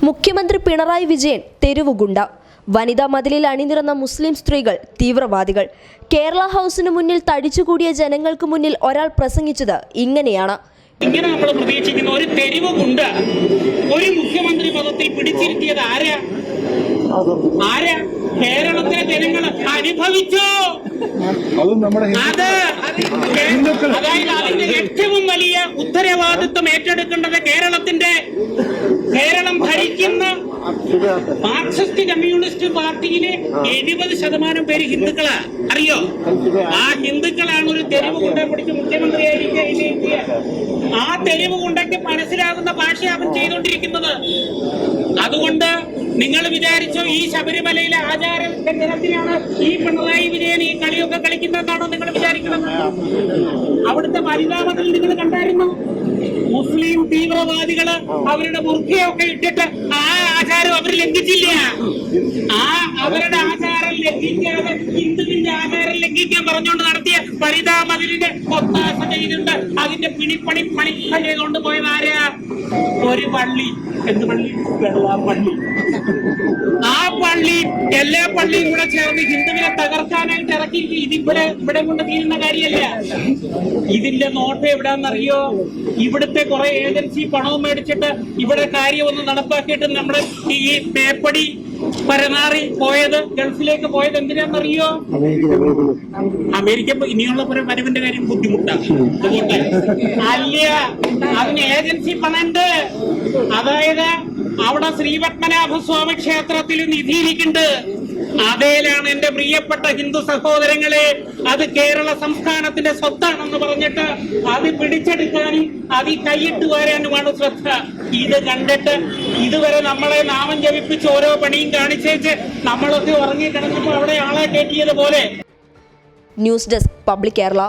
മുഖ്യമന്ത്രി പിണറായി വിജയൻ തെരുവുഗുണ്ട. വനിതാ മതിലിൽ അണിനിരന്ന മുസ്ലിം സ്ത്രീകൾ തീവ്രവാദികൾ. കേരള ഹൗസിന് മുന്നിൽ തടിച്ചുകൂടിയ ജനങ്ങൾക്ക് മുന്നിൽ ഒരാൾ പ്രസംഗിച്ചത് ഇങ്ങനെയാണ്. ഇങ്ങനെ നമ്മൾ പ്രതീക്ഷിക്കുന്ന ഒരു തെരുവുഗുണ്ട ഒരു മുഖ്യമന്ത്രി പദത്തിൽ പിടിച്ചിരുത്തിയത് ആരാ? കേരളത്തിലെ ജനങ്ങൾ അനുഭവിച്ചു. അതായത് അതിന്റെ ഏറ്റവും വലിയ ഉത്തരവാദിത്വം ഏറ്റെടുക്കേണ്ടത് കേരളം ഭരിക്കുന്ന മാർക്സിസ്റ്റ് കമ്മ്യൂണിസ്റ്റ് പാർട്ടിയിലെ 70% പേര് ഹിന്ദുക്കളാ. അറിയോ? ആ ഹിന്ദുക്കളാണ് ഒരു തെരുവുഗുണ്ട പിടിച്ച് മുഖ്യമന്ത്രിയായിരിക്കുക. ആ തെരുവുഗുണ്ടയ്ക്ക് മനസ്സിലാകുന്ന ഭാഷ അവൻ ചെയ്തുകൊണ്ടിരിക്കുന്നത്. അതുകൊണ്ട് നിങ്ങൾ വിചാരിച്ചോ ഈ ശബരിമലയിലെ ആചാര ലംഘനത്തിനാണ് ഈ പിണറായി വിജയൻ ഈ കളിയൊക്കെ കളിക്കുന്നതെന്നാണോ നിങ്ങൾ വിചാരിക്കുന്നത്? അവിടുത്തെ വനിതാമതിൽ നിങ്ങൾ കണ്ടായിരുന്നു? മുസ്ലിം തീവ്രവാദികള് അവരുടെ ബുർഖയൊക്കെ ഇട്ടിട്ട് ആ ആചാരം അവർ ലംഘിച്ചില്ല. അവരുടെ ആചാരം ലംഘിക്കാതെ ഹിന്ദുവിന്റെ ആചാരം ലംഘിക്കാൻ പറഞ്ഞുകൊണ്ട് നടത്തിയ വനിതാമതിലിന്റെ ഒത്താശ ചെയ്തിട്ട് അതിന്റെ പണി ചെയ്തുകൊണ്ട് പോയത് ആരാ? ഒരു പള്ളി. എന്ത് പള്ളി? വെള്ളാപ്പള്ളി. ആ പള്ളി എല്ലാ പള്ളിയും കൂടെ ചേർന്ന് ഹിന്ദുവിനെ തകർക്കാനായിട്ട് ഇറക്കി. ഇതിവിടെ കൊണ്ട് തീരുന്ന കാര്യമല്ല. ഇതിന്റെ നോട്ട് എവിടാന്നറിയോ? ഇവിടുത്തെ കുറെ ഏജൻസി പണവും മേടിച്ചിട്ട് ഇവിടെ കാര്യമൊന്നും നടപ്പാക്കിയിട്ട് നമ്മുടെ ഈ മേപ്പടി പരനാറി പോയത്, ഗൾഫിലേക്ക് പോയത് എന്തിനാന്നറിയോ? അമേരിക്ക ഇനിയുള്ള വരവിന്റെ കാര്യം ബുദ്ധിമുട്ടാണ്. അതുകൊണ്ട് അല്ല, അതിന് ഏജൻസി പണുണ്ട്. അതായത് അവിടെ ശ്രീപത്മനാഭസ്വാമി ക്ഷേത്രത്തിൽ നിധിയിരിക്കുന്നുണ്ട്. അതേലാണ് എന്റെ പ്രിയപ്പെട്ട ഹിന്ദു സഹോദരങ്ങളെ, അത് കേരള സംസ്ഥാനത്തിന്റെ സ്വത്താണെന്ന് പറഞ്ഞിട്ട് അത് പിടിച്ചെടുക്കാനും അത് കൈയിട്ട് വരാനുമാണ് ശ്രദ്ധ. ഇത് കണ്ടിട്ട് ഇതുവരെ നമ്മളെ നാമം ജപിപ്പിച്ച് ഓരോ പണിയും കാണിച്ചേച്ച് നമ്മളൊക്കെ ഉറങ്ങിക്കിടന്നപ്പോൾ അവിടെ ആളെ കയറ്റിയതുപോലെ. News desk Public Kerala.